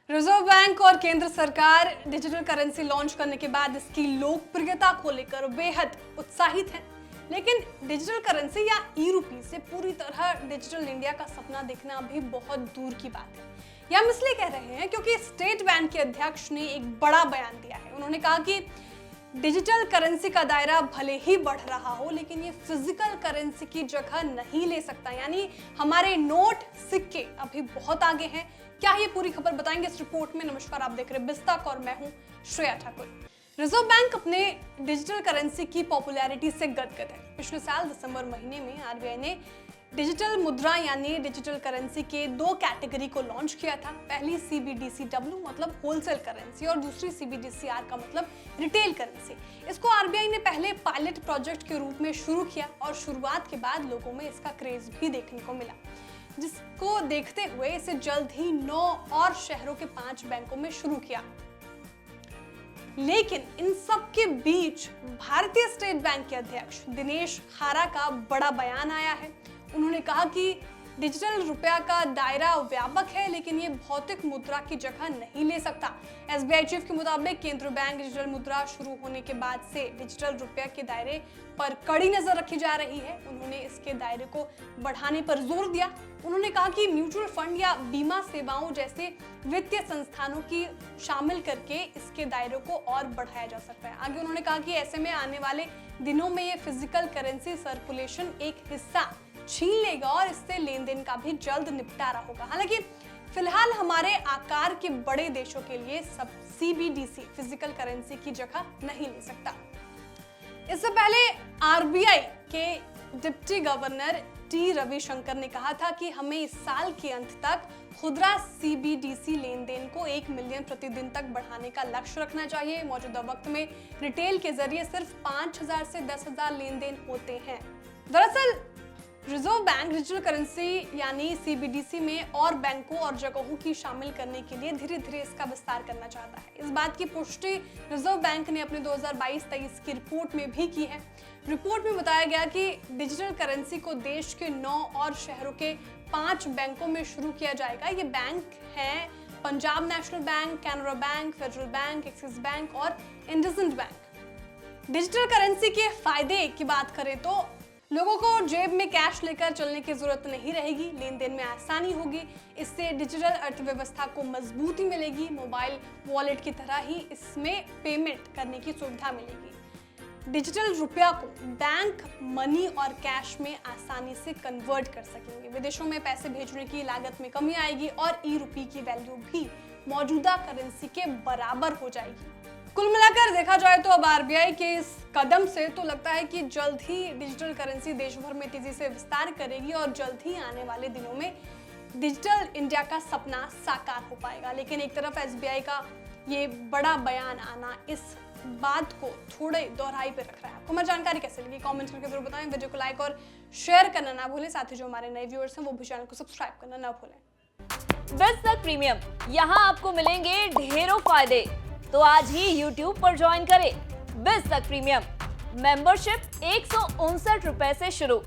Reserve bank और केंद्र सरकार डिजिटल करेंसी लॉन्च करने के बाद इसकी लोकप्रियता को लेकर बेहद उत्साहित हैं। लेकिन डिजिटल करेंसी या ई-रुपी से पूरी तरह डिजिटल इंडिया का सपना देखना अभी बहुत दूर की बात है। यह हम इसलिए कह रहे हैं क्योंकि स्टेट बैंक के अध्यक्ष ने एक बड़ा बयान दिया है। उन्होंने कहा कि डिजिटल करेंसी का दायरा भले ही बढ़ रहा हो, लेकिन ये फिजिकल करेंसी की जगह नहीं ले सकता। यानी हमारे नोट सिक्के अभी बहुत आगे हैं। क्या ये पूरी खबर बताएंगे इस रिपोर्ट में। नमस्कार, आप देख रहे हैं बिस्तक और मैं हूं श्रेया ठाकुर। रिजर्व बैंक अपने डिजिटल करेंसी की पॉपुलैरिटी से गदगद है। पिछले साल दिसंबर महीने में आरबीआई ने डिजिटल मुद्रा यानी डिजिटल करेंसी के दो कैटेगरी को लॉन्च किया था। पहली CBDCW मतलब होलसेल करेंसी और दूसरी CBDCR का मतलब रिटेल करेंसी। इसको आरबीआई ने पहले पायलट प्रोजेक्ट के रूप में शुरू किया और शुरुआत के बाद लोगों में इसका क्रेज भी देखने को मिला, जिसको देखते हुए इसे जल्द ही 9 और शहरों के 5 बैंकों में शुरू किया। लेकिन इन सब के बीच भारतीय स्टेट बैंक के अध्यक्ष दिनेश खारा का बड़ा बयान आया है। उन्होंने कहा कि डिजिटल रुपया का दायरा व्यापक है, लेकिन ये भौतिक मुद्रा की जगह नहीं ले सकता। एसबीआई चीफ के मुताबिक केंद्रीय बैंक डिजिटल मुद्रा शुरू होने के बाद से डिजिटल रुपया के दायरे पर कड़ी नजर रखी जा रही है। उन्होंने इसके दायरे को बढ़ाने पर जोर दिया। उन्होंने कहा कि म्यूचुअल फंड या बीमा सेवाओं जैसे वित्तीय संस्थानों की शामिल करके इसके दायरे को और बढ़ाया जा सकता है। आगे उन्होंने कहा कि ऐसे में आने वाले दिनों में ये फिजिकल करेंसी सर्कुलेशन एक हिस्सा छीन लेगा और इससे लेन देन का भी जल्द निपटारा होगा। हालांकि फिलहाल हमारे आकार के बड़े देशों के लिए सब CBDC फिजिकल करेंसी की जगह नहीं ले सकता। इससे पहले आरबीआई के डिप्टी गवर्नर टी रविशंकर ने कहा था कि हमें इस साल के अंत तक खुदरा CBDC लेन देन को 1 मिलियन प्रतिदिन तक बढ़ाने का लक्ष्य रखना चाहिए। मौजूदा वक्त में रिटेल के जरिए सिर्फ 5,000 से 10,000 लेन देन होते हैं। दरअसल रिजर्व बैंक डिजिटल करेंसी यानी CBDC में और बैंकों और जगहों की शामिल करने के लिए धीरे धीरे इसका विस्तार करना चाहता है। इस बात की पुष्टि रिजर्व बैंक ने अपने 2022-23 की रिपोर्ट में भी की है। रिपोर्ट में बताया गया कि डिजिटल करेंसी को देश के 9 और शहरों के 5 बैंकों में शुरू किया जाएगा। ये बैंक हैं Punjab national bank, Canara bank, federal bank, axis bank और इंडसइंड बैंक। डिजिटल करेंसी के फायदे की बात करें तो लोगों को जेब में कैश लेकर चलने की जरूरत नहीं रहेगी, लेन देन में आसानी होगी। इससे डिजिटल अर्थव्यवस्था को मजबूती मिलेगी। मोबाइल वॉलेट की तरह ही इसमें पेमेंट करने की सुविधा मिलेगी। डिजिटल रुपया को बैंक मनी और कैश में आसानी से कन्वर्ट कर सकेंगे। विदेशों में पैसे भेजने की लागत में कमी आएगी और ई-रुपी की वैल्यू भी मौजूदा करेंसी के बराबर हो जाएगी। कुल मिलाकर देखा जाए तो अब आरबीआई के इस कदम से तो लगता है कि जल्द ही डिजिटल करेंसी देश भर में तेजी से विस्तार करेगी और जल्द ही आने वाले दिनों में डिजिटल इंडिया का सपना साकार हो पाएगा। लेकिन एक तरफ एसबीआई का ये बड़ा बयान आना इस बात को थोड़े दोहराई पे रख रहा है। आपको हमारी जानकारी कैसे लगी कमेंट करके जरूर बताएं। वीडियो को लाइक और शेयर करना ना भूलें। साथ ही जो हमारे नए व्यूअर्स हैं वो भी चैनल को सब्सक्राइब करना ना भूलें। बिस्तक प्रीमियम, यहाँ आपको मिलेंगे ढेरों फायदे, तो आज ही YouTube पर ज्वाइन करें। बिस्तक प्रीमियम मेंबरशिप 159 रुपए से शुरू।